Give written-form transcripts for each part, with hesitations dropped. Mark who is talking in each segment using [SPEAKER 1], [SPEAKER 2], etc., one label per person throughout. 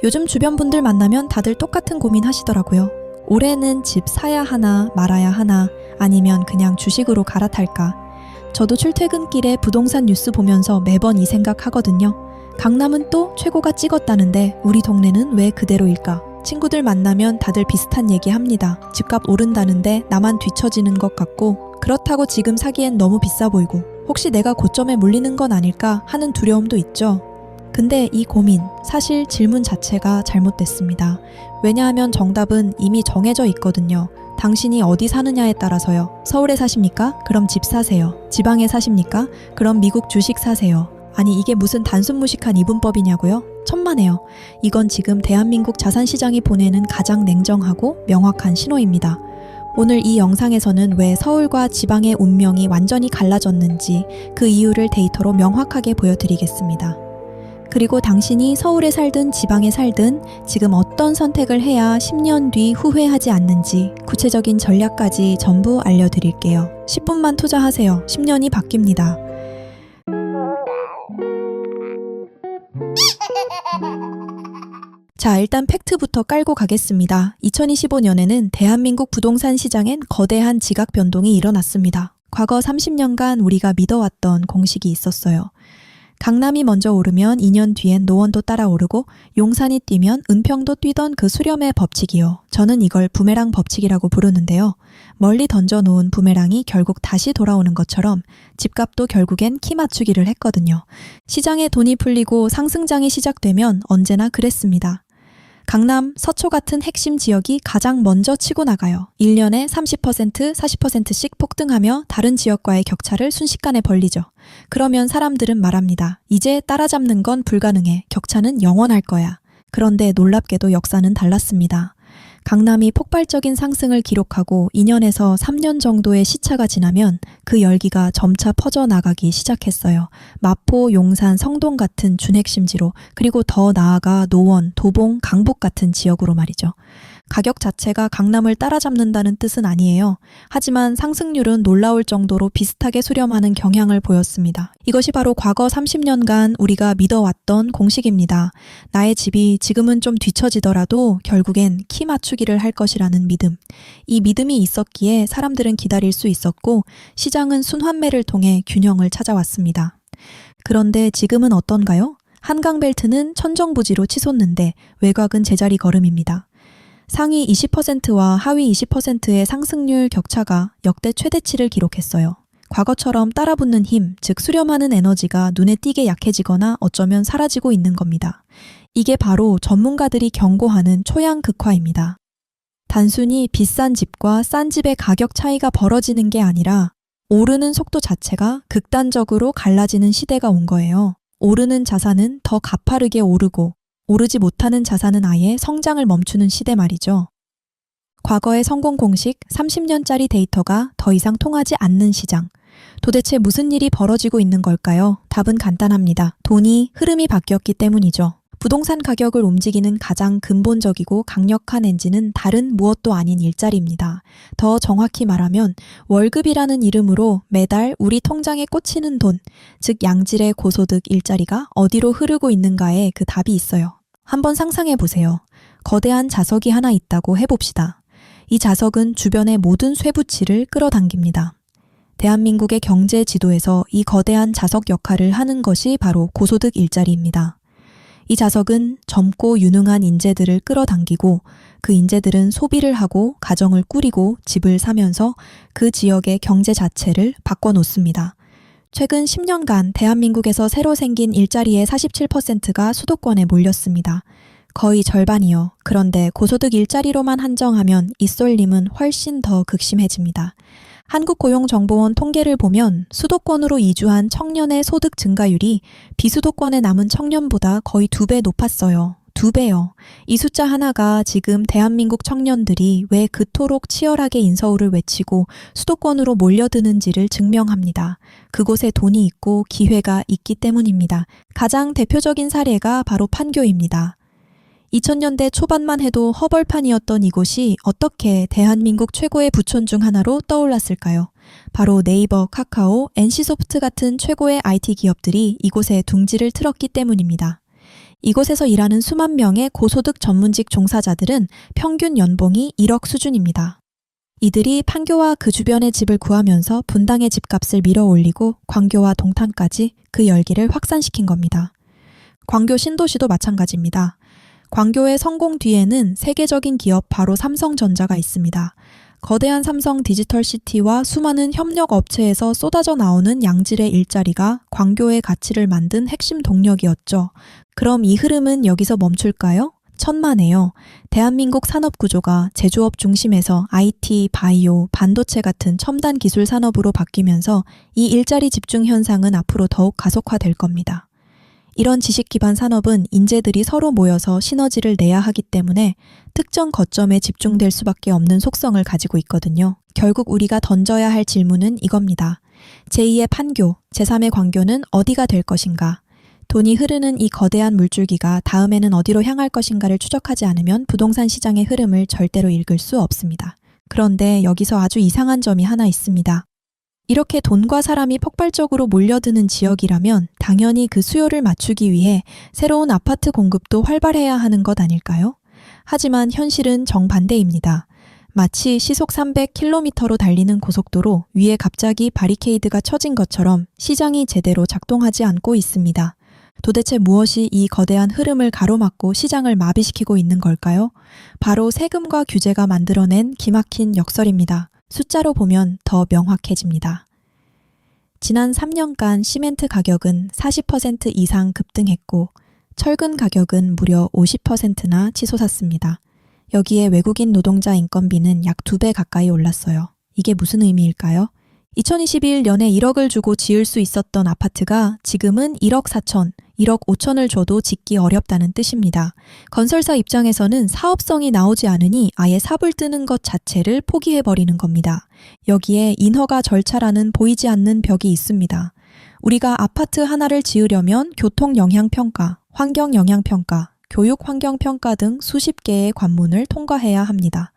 [SPEAKER 1] 요즘 주변 분들 만나면 다들 똑같은 고민 하시더라고요. 올해는 집 사야 하나 말아야 하나 아니면 그냥 주식으로 갈아탈까. 저도 출퇴근길에 부동산 뉴스 보면서 매번 이 생각 하거든요. 강남은 또 최고가 찍었다는데 우리 동네는 왜 그대로일까? 친구들 만나면 다들 비슷한 얘기 합니다. 집값 오른다는데 나만 뒤처지는 것 같고, 그렇다고 지금 사기엔 너무 비싸 보이고, 혹시 내가 고점에 몰리는 건 아닐까 하는 두려움도 있죠. 근데 이 고민, 사실 질문 자체가 잘못됐습니다. 왜냐하면 정답은 이미 정해져 있거든요. 당신이 어디 사느냐에 따라서요. 서울에 사십니까? 그럼 집 사세요. 지방에 사십니까? 그럼 미국 주식 사세요. 아니, 이게 무슨 단순 무식한 이분법이냐고요? 천만에요. 이건 지금 대한민국 자산시장이 보내는 가장 냉정하고 명확한 신호입니다. 오늘 이 영상에서는 왜 서울과 지방의 운명이 완전히 갈라졌는지 그 이유를 데이터로 명확하게 보여드리겠습니다. 그리고 당신이 서울에 살든 지방에 살든 지금 어떤 선택을 해야 10년 뒤 후회하지 않는지 구체적인 전략까지 전부 알려드릴게요. 10분만 투자하세요. 10년이 바뀝니다. 자, 일단 팩트부터 깔고 가겠습니다. 2025년에는 대한민국 부동산 시장엔 거대한 지각 변동이 일어났습니다. 과거 30년간 우리가 믿어왔던 공식이 있었어요. 강남이 먼저 오르면 2년 뒤엔 노원도 따라 오르고, 용산이 뛰면 은평도 뛰던 그 수렴의 법칙이요. 저는 이걸 부메랑 법칙이라고 부르는데요. 멀리 던져놓은 부메랑이 결국 다시 돌아오는 것처럼 집값도 결국엔 키 맞추기를 했거든요. 시장에 돈이 풀리고 상승장이 시작되면 언제나 그랬습니다. 강남, 서초 같은 핵심 지역이 가장 먼저 치고 나가요. 1년에 30%, 40%씩 폭등하며 다른 지역과의 격차를 순식간에 벌리죠. 그러면 사람들은 말합니다. 이제 따라잡는 건 불가능해. 격차는 영원할 거야. 그런데 놀랍게도 역사는 달랐습니다. 강남이 폭발적인 상승을 기록하고 2년에서 3년 정도의 시차가 지나면 그 열기가 점차 퍼져나가기 시작했어요. 마포, 용산, 성동 같은 준핵심지로, 그리고 더 나아가 노원, 도봉, 강북 같은 지역으로 말이죠. 가격 자체가 강남을 따라잡는다는 뜻은 아니에요. 하지만 상승률은 놀라울 정도로 비슷하게 수렴하는 경향을 보였습니다. 이것이 바로 과거 30년간 우리가 믿어왔던 공식입니다. 나의 집이 지금은 좀 뒤처지더라도 결국엔 키 맞추기를 할 것이라는 믿음. 이 믿음이 있었기에 사람들은 기다릴 수 있었고, 시장은 순환매를 통해 균형을 찾아왔습니다. 그런데 지금은 어떤가요? 한강벨트는 천정부지로 치솟는데 외곽은 제자리 걸음입니다. 상위 20%와 하위 20%의 상승률 격차가 역대 최대치를 기록했어요. 과거처럼 따라붙는 힘, 즉 수렴하는 에너지가 눈에 띄게 약해지거나 어쩌면 사라지고 있는 겁니다. 이게 바로 전문가들이 경고하는 초양극화입니다. 단순히 비싼 집과 싼 집의 가격 차이가 벌어지는 게 아니라 오르는 속도 자체가 극단적으로 갈라지는 시대가 온 거예요. 오르는 자산은 더 가파르게 오르고, 오르지 못하는 자산은 아예 성장을 멈추는 시대 말이죠. 과거의 성공 공식 30년짜리 데이터가 더 이상 통하지 않는 시장. 도대체 무슨 일이 벌어지고 있는 걸까요? 답은 간단합니다. 돈이 흐름이 바뀌었기 때문이죠. 부동산 가격을 움직이는 가장 근본적이고 강력한 엔진은 다른 무엇도 아닌 일자리입니다. 더 정확히 말하면 월급이라는 이름으로 매달 우리 통장에 꽂히는 돈, 즉 양질의 고소득 일자리가 어디로 흐르고 있는가에 그 답이 있어요. 한번 상상해 보세요. 거대한 자석이 하나 있다고 해봅시다. 이 자석은 주변의 모든 쇠붙이를 끌어당깁니다. 대한민국의 경제 지도에서 이 거대한 자석 역할을 하는 것이 바로 고소득 일자리입니다. 이 자석은 젊고 유능한 인재들을 끌어당기고, 그 인재들은 소비를 하고 가정을 꾸리고 집을 사면서 그 지역의 경제 자체를 바꿔놓습니다. 최근 10년간 대한민국에서 새로 생긴 일자리의 47%가 수도권에 몰렸습니다. 거의 절반이요. 그런데 고소득 일자리로만 한정하면 이 쏠림은 훨씬 더 극심해집니다. 한국고용정보원 통계를 보면 수도권으로 이주한 청년의 소득 증가율이 비수도권에 남은 청년보다 거의 2배 높았어요. 2배요. 이 숫자 하나가 지금 대한민국 청년들이 왜 그토록 치열하게 인서울을 외치고 수도권으로 몰려드는지를 증명합니다. 그곳에 돈이 있고 기회가 있기 때문입니다. 가장 대표적인 사례가 바로 판교입니다. 2000년대 초반만 해도 허벌판이었던 이곳이 어떻게 대한민국 최고의 부촌 중 하나로 떠올랐을까요? 바로 네이버, 카카오, NC소프트 같은 최고의 IT 기업들이 이곳에 둥지를 틀었기 때문입니다. 이곳에서 일하는 수만 명의 고소득 전문직 종사자들은 평균 연봉이 1억 수준입니다. 이들이 판교와 그 주변의 집을 구하면서 분당의 집값을 밀어 올리고 광교와 동탄까지 그 열기를 확산시킨 겁니다. 광교 신도시도 마찬가지입니다. 광교의 성공 뒤에는 세계적인 기업 바로 삼성전자가 있습니다. 거대한 삼성 디지털시티와 수많은 협력 업체에서 쏟아져 나오는 양질의 일자리가 광교의 가치를 만든 핵심 동력이었죠. 그럼 이 흐름은 여기서 멈출까요? 천만에요. 대한민국 산업 구조가 제조업 중심에서 IT, 바이오, 반도체 같은 첨단 기술 산업으로 바뀌면서 이 일자리 집중 현상은 앞으로 더욱 가속화될 겁니다. 이런 지식 기반 산업은 인재들이 서로 모여서 시너지를 내야 하기 때문에 특정 거점에 집중될 수밖에 없는 속성을 가지고 있거든요. 결국 우리가 던져야 할 질문은 이겁니다. 제2의 판교, 제3의 광교는 어디가 될 것인가? 돈이 흐르는 이 거대한 물줄기가 다음에는 어디로 향할 것인가를 추적하지 않으면 부동산 시장의 흐름을 절대로 읽을 수 없습니다. 그런데 여기서 아주 이상한 점이 하나 있습니다. 이렇게 돈과 사람이 폭발적으로 몰려드는 지역이라면 당연히 그 수요를 맞추기 위해 새로운 아파트 공급도 활발해야 하는 것 아닐까요? 하지만 현실은 정반대입니다. 마치 시속 300km로 달리는 고속도로 위에 갑자기 바리케이드가 쳐진 것처럼 시장이 제대로 작동하지 않고 있습니다. 도대체 무엇이 이 거대한 흐름을 가로막고 시장을 마비시키고 있는 걸까요? 바로 세금과 규제가 만들어낸 기막힌 역설입니다. 숫자로 보면 더 명확해집니다. 지난 3년간 시멘트 가격은 40% 이상 급등했고 철근 가격은 무려 50%나 치솟았습니다. 여기에 외국인 노동자 인건비는 약 2배 가까이 올랐어요. 이게 무슨 의미일까요? 2021년에 1억을 주고 지을 수 있었던 아파트가 지금은 1억 4천, 1억 5천을 줘도 짓기 어렵다는 뜻입니다. 건설사 입장에서는 사업성이 나오지 않으니 아예 삽을 뜨는 것 자체를 포기해버리는 겁니다. 여기에 인허가 절차라는 보이지 않는 벽이 있습니다. 우리가 아파트 하나를 지으려면 교통영향평가, 환경영향평가, 교육환경평가 등 수십 개의 관문을 통과해야 합니다.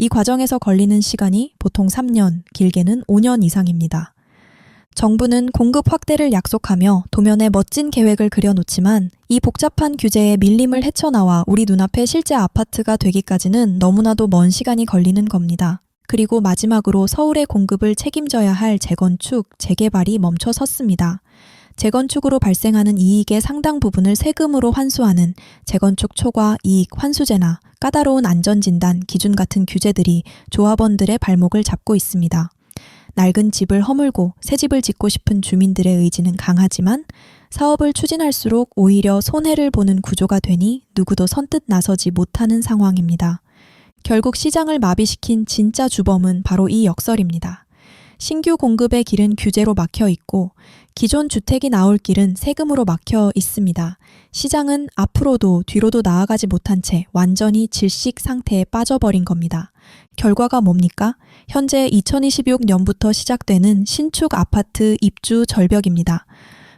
[SPEAKER 1] 이 과정에서 걸리는 시간이 보통 3년, 길게는 5년 이상입니다. 정부는 공급 확대를 약속하며 도면에 멋진 계획을 그려놓지만 이 복잡한 규제에 밀림을 헤쳐나와 우리 눈앞에 실제 아파트가 되기까지는 너무나도 먼 시간이 걸리는 겁니다. 그리고 마지막으로 서울의 공급을 책임져야 할 재건축, 재개발이 멈춰 섰습니다. 재건축으로 발생하는 이익의 상당 부분을 세금으로 환수하는 재건축 초과 이익 환수제나 까다로운 안전진단, 기준 같은 규제들이 조합원들의 발목을 잡고 있습니다. 낡은 집을 허물고 새 집을 짓고 싶은 주민들의 의지는 강하지만 사업을 추진할수록 오히려 손해를 보는 구조가 되니 누구도 선뜻 나서지 못하는 상황입니다. 결국 시장을 마비시킨 진짜 주범은 바로 이 역설입니다. 신규 공급의 길은 규제로 막혀 있고 기존 주택이 나올 길은 세금으로 막혀 있습니다. 시장은 앞으로도 뒤로도 나아가지 못한 채 완전히 질식 상태에 빠져버린 겁니다. 결과가 뭡니까? 현재 2026년부터 시작되는 신축 아파트 입주 절벽입니다.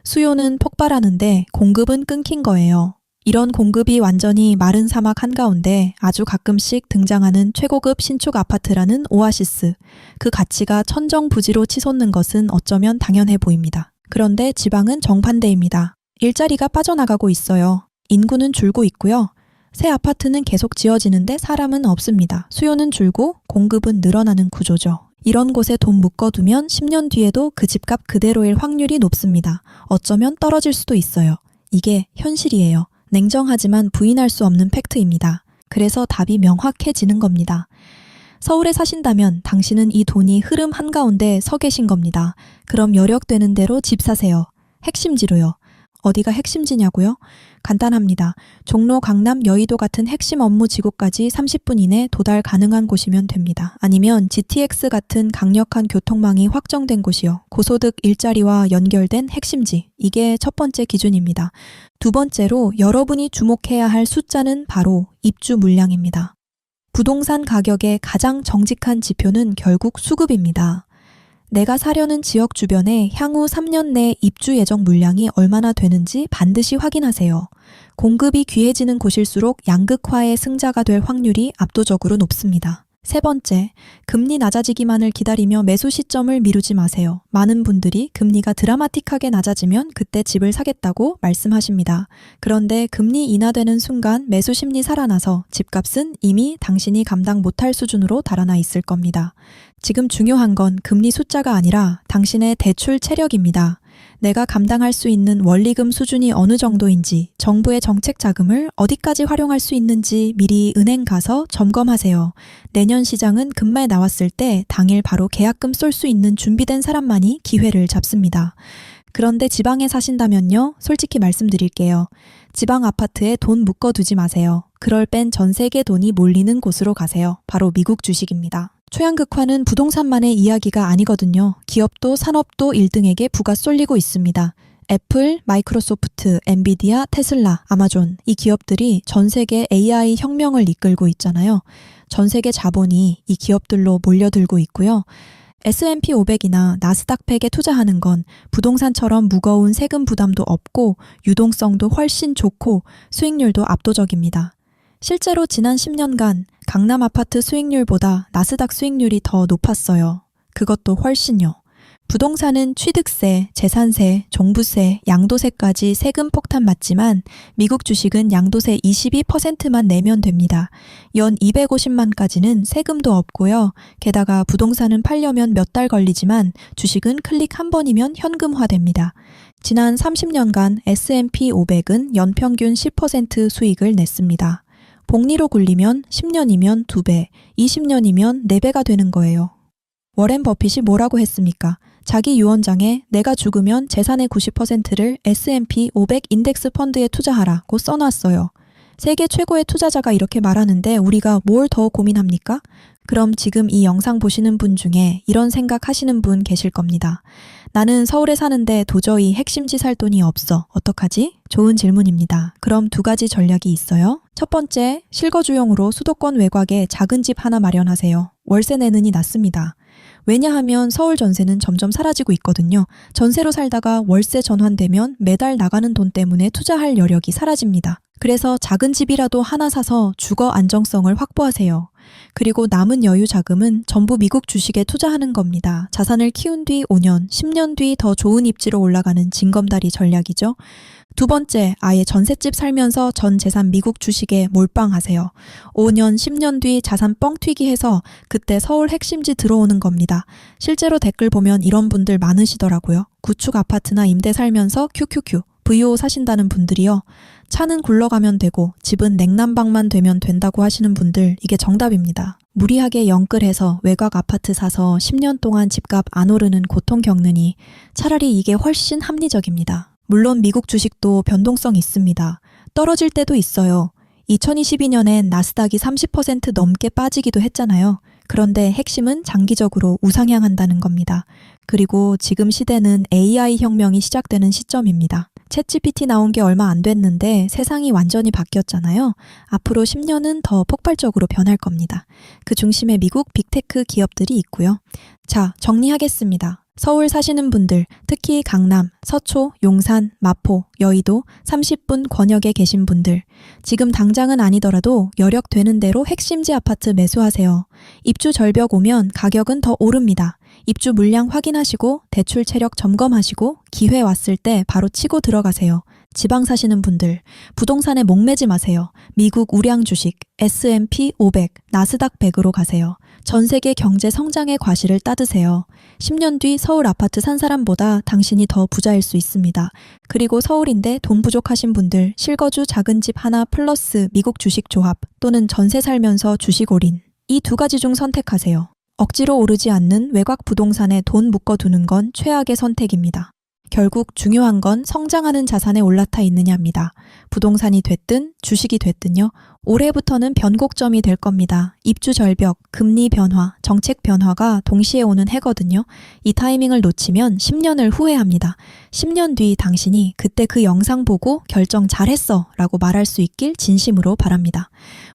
[SPEAKER 1] 수요는 폭발하는데 공급은 끊긴 거예요. 이런 공급이 완전히 마른 사막 한가운데 아주 가끔씩 등장하는 최고급 신축 아파트라는 오아시스. 그 가치가 천정부지로 치솟는 것은 어쩌면 당연해 보입니다. 그런데 지방은 정반대입니다. 일자리가 빠져나가고 있어요. 인구는 줄고 있고요. 새 아파트는 계속 지어지는데 사람은 없습니다. 수요는 줄고 공급은 늘어나는 구조죠. 이런 곳에 돈 묶어두면 10년 뒤에도 그 집값 그대로일 확률이 높습니다. 어쩌면 떨어질 수도 있어요. 이게 현실이에요. 냉정하지만 부인할 수 없는 팩트입니다. 그래서 답이 명확해지는 겁니다. 서울에 사신다면 당신은 이 돈이 흐름 한가운데 서 계신 겁니다. 그럼 여력되는 대로 집 사세요. 핵심지로요. 어디가 핵심지냐고요? 간단합니다. 종로, 강남, 여의도 같은 핵심 업무 지구까지 30분 이내 도달 가능한 곳이면 됩니다. 아니면 GTX 같은 강력한 교통망이 확정된 곳이요. 고소득 일자리와 연결된 핵심지. 이게 첫 번째 기준입니다. 두 번째로 여러분이 주목해야 할 숫자는 바로 입주 물량입니다. 부동산 가격의 가장 정직한 지표는 결국 수급입니다. 내가 사려는 지역 주변에 향후 3년 내 입주 예정 물량이 얼마나 되는지 반드시 확인하세요. 공급이 귀해지는 곳일수록 양극화의 승자가 될 확률이 압도적으로 높습니다. 세 번째, 금리 낮아지기만을 기다리며 매수 시점을 미루지 마세요. 많은 분들이 금리가 드라마틱하게 낮아지면 그때 집을 사겠다고 말씀하십니다. 그런데 금리 인하되는 순간 매수 심리 살아나서 집값은 이미 당신이 감당 못할 수준으로 달아나 있을 겁니다. 지금 중요한 건 금리 숫자가 아니라 당신의 대출 체력입니다. 내가 감당할 수 있는 원리금 수준이 어느 정도인지, 정부의 정책 자금을 어디까지 활용할 수 있는지 미리 은행 가서 점검하세요. 내년 시장은 금말 나왔을 때 당일 바로 계약금 쏠 수 있는 준비된 사람만이 기회를 잡습니다. 그런데 지방에 사신다면요, 솔직히 말씀드릴게요. 지방 아파트에 돈 묶어두지 마세요. 그럴 땐 전 세계 돈이 몰리는 곳으로 가세요. 바로 미국 주식입니다. 초양극화는 부동산만의 이야기가 아니거든요. 기업도 산업도 1등에게 부가 쏠리고 있습니다. 애플, 마이크로소프트, 엔비디아, 테슬라, 아마존, 이 기업들이 전 세계 AI 혁명을 이끌고 있잖아요. 전 세계 자본이 이 기업들로 몰려들고 있고요. S&P 500이나 나스닥 100에 투자하는 건 부동산처럼 무거운 세금 부담도 없고 유동성도 훨씬 좋고 수익률도 압도적입니다. 실제로 지난 10년간 강남 아파트 수익률보다 나스닥 수익률이 더 높았어요. 그것도 훨씬요. 부동산은 취득세, 재산세, 종부세, 양도세까지 세금 폭탄 맞지만 미국 주식은 양도세 22%만 내면 됩니다. 연 250만까지는 세금도 없고요. 게다가 부동산은 팔려면 몇 달 걸리지만 주식은 클릭 한 번이면 현금화됩니다. 지난 30년간 S&P 500은 연평균 10% 수익을 냈습니다. 복리로 굴리면 10년이면 2배, 20년이면 4배가 되는 거예요. 워렌 버핏이 뭐라고 했습니까? 자기 유언장에 내가 죽으면 재산의 90%를 S&P 500 인덱스 펀드에 투자하라고 써놨어요. 세계 최고의 투자자가 이렇게 말하는데 우리가 뭘 더 고민합니까? 그럼 지금 이 영상 보시는 분 중에 이런 생각 하시는 분 계실 겁니다. 나는 서울에 사는데 도저히 핵심지 살 돈이 없어. 어떡하지? 좋은 질문입니다. 그럼 2가지 전략이 있어요. 첫 번째, 실거주용으로 수도권 외곽에 작은 집 하나 마련하세요. 월세 내는이 낫습니다. 왜냐하면 서울 전세는 점점 사라지고 있거든요. 전세로 살다가 월세 전환되면 매달 나가는 돈 때문에 투자할 여력이 사라집니다. 그래서 작은 집이라도 하나 사서 주거 안정성을 확보하세요. 그리고 남은 여유 자금은 전부 미국 주식에 투자하는 겁니다. 자산을 키운 뒤 5년, 10년 뒤 더 좋은 입지로 올라가는 징검다리 전략이죠. 두 번째, 아예 전셋집 살면서 전 재산 미국 주식에 몰빵하세요. 5년, 10년 뒤 자산 뻥 튀기 해서 그때 서울 핵심지 들어오는 겁니다. 실제로 댓글 보면 이런 분들 많으시더라고요. 구축 아파트나 임대 살면서 큐큐큐, VO 사신다는 분들이요. 차는 굴러가면 되고 집은 냉난방만 되면 된다고 하시는 분들, 이게 정답입니다. 무리하게 영끌해서 외곽 아파트 사서 10년 동안 집값 안 오르는 고통 겪느니 차라리 이게 훨씬 합리적입니다. 물론 미국 주식도 변동성 있습니다. 떨어질 때도 있어요. 2022년엔 나스닥이 30% 넘게 빠지기도 했잖아요. 그런데 핵심은 장기적으로 우상향한다는 겁니다. 그리고 지금 시대는 AI 혁명이 시작되는 시점입니다. 챗GPT 나온 게 얼마 안 됐는데 세상이 완전히 바뀌었잖아요. 앞으로 10년은 더 폭발적으로 변할 겁니다. 그 중심에 미국 빅테크 기업들이 있고요. 자, 정리하겠습니다. 서울 사시는 분들, 특히 강남, 서초, 용산, 마포, 여의도, 30분 권역에 계신 분들, 지금 당장은 아니더라도 여력 되는 대로 핵심지 아파트 매수하세요. 입주 절벽 오면 가격은 더 오릅니다. 입주 물량 확인하시고 대출 체력 점검하시고 기회 왔을 때 바로 치고 들어가세요. 지방 사시는 분들, 부동산에 목매지 마세요. 미국 우량 주식, S&P 500, 나스닥 100으로 가세요. 전 세계 경제 성장의 과실을 따드세요. 10년 뒤 서울 아파트 산 사람보다 당신이 더 부자일 수 있습니다. 그리고 서울인데 돈 부족하신 분들, 실거주 작은 집 하나 플러스 미국 주식 조합 또는 전세 살면서 주식 올인. 이 2가지 중 선택하세요. 억지로 오르지 않는 외곽 부동산에 돈 묶어두는 건 최악의 선택입니다. 결국 중요한 건 성장하는 자산에 올라타 있느냐입니다. 부동산이 됐든 주식이 됐든요. 올해부터는 변곡점이 될 겁니다. 입주 절벽, 금리 변화, 정책 변화가 동시에 오는 해거든요. 이 타이밍을 놓치면 10년을 후회합니다. 10년 뒤 당신이 그때 그 영상 보고 결정 잘했어 라고 말할 수 있길 진심으로 바랍니다.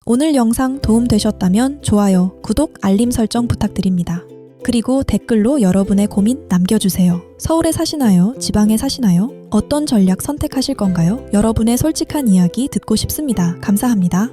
[SPEAKER 1] 오늘 영상 도움되셨다면 좋아요, 구독, 알림 설정 부탁드립니다. 그리고 댓글로 여러분의 고민 남겨주세요. 서울에 사시나요? 지방에 사시나요? 어떤 전략 선택하실 건가요? 여러분의 솔직한 이야기 듣고 싶습니다. 감사합니다.